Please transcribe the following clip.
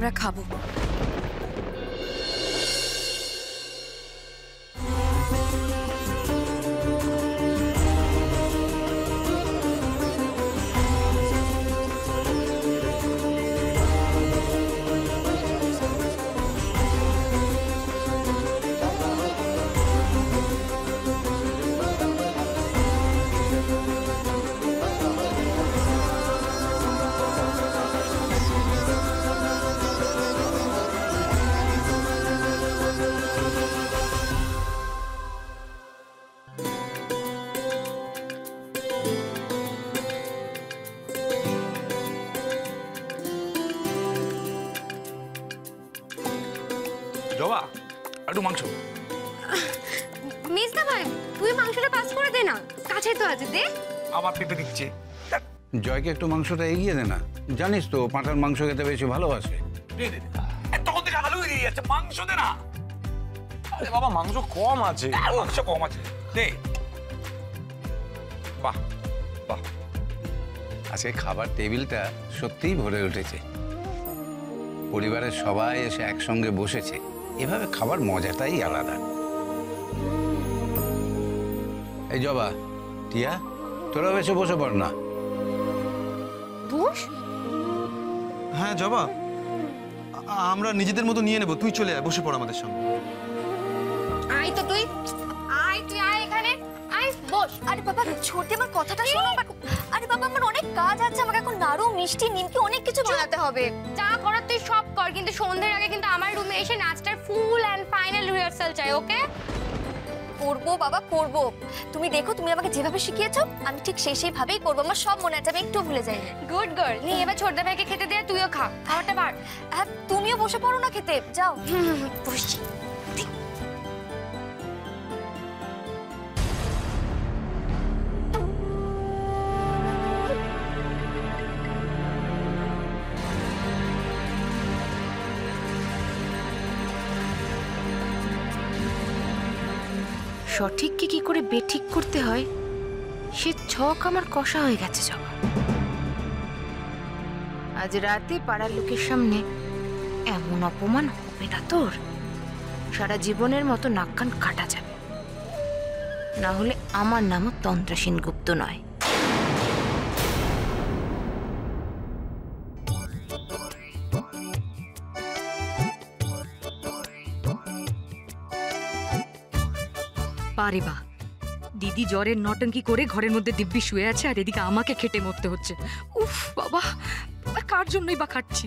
আমরা খাবো। জবা একটু মাংস। মিস দা ভাই তুই মাংসটা পাস করে দে না, কাছে তো আছে, দে। আমার পেটে দিচ্ছে। জয়কে একটু মাংসটা এগিয়ে দে না, জানিস তো পাঁঠার মাংস খেতে বেশি ভালোবাসে। তখন থেকে আলুই দিয়ে যাচ্ছে, মাংস দে না। আরে বাবা মাংস কম আছে। মাংস কম আছে, দে। বাহ বাহ, আজকে খাবার টেবিলটা সত্যিই ভরে উঠেছে। পরিবারের সবাই এসে একসঙ্গে বসেছে, এভাবে খাবার মজাটাই আলাদা। এই জবা, টিয়া, তোরাও এসে বসে পড় না। বস। হ্যাঁ জবা, আমরা নিজেদের মতো নিয়ে নেব, তুই চলে আয়, বসে পড় আমাদের সঙ্গে। আয় তো তুই, আয় তুই, আয় এখানে, আয় বস। আরে বাবা ছোটে আমার কথাটা শোনো। আরে বাবা আমার অনেক কাজ আছে, আমাকে এখন নাড়ু মিষ্টি নিমকি অনেক কিছু বানাতে হবে। যা করার তুই সব কর, কিন্তু সন্ধ্যের আগে কিন্তু আমার রুমে এসে নাচটার ফুল অ্যান্ড ফাইনাল রিহার্সাল চাই, ওকে? করবো বাবা করবো, তুমি দেখো তুমি আমাকে যেভাবে শিখিয়েছো আমি ঠিক সেইভাবেই করবো। আমার সব মনে আছে, আমি একটু ভুলে যাই। Good girl. নি এবার ছোটদা ভাইকে খেতে দে, তুইও খা, খাবারটা বার। হ্যাঁ তুমিও বসে পড়ো না খেতে, যাও। বসছি। সঠিককে কি করে বেঠিক করতে হয় সে ছক আমার কষা হয়ে গেছে জবা। আজ রাতে পাড়ার লোকের সামনে এমন অপমান হবে না তোর, সারা জীবনের মতো নাক কান কাটা যাবে। না হলে আমার নামও তন্ত্রা সেনগুপ্ত নয়। বারে বা দিদি জ্বরের নটঙ্কি করে ঘরের মধ্যে দিব্যি শুয়ে আছে, আর এদিকে আমাকে খেটে মরতে হচ্ছে। উফ বাবা, কার জন্যই বা খাচ্ছি।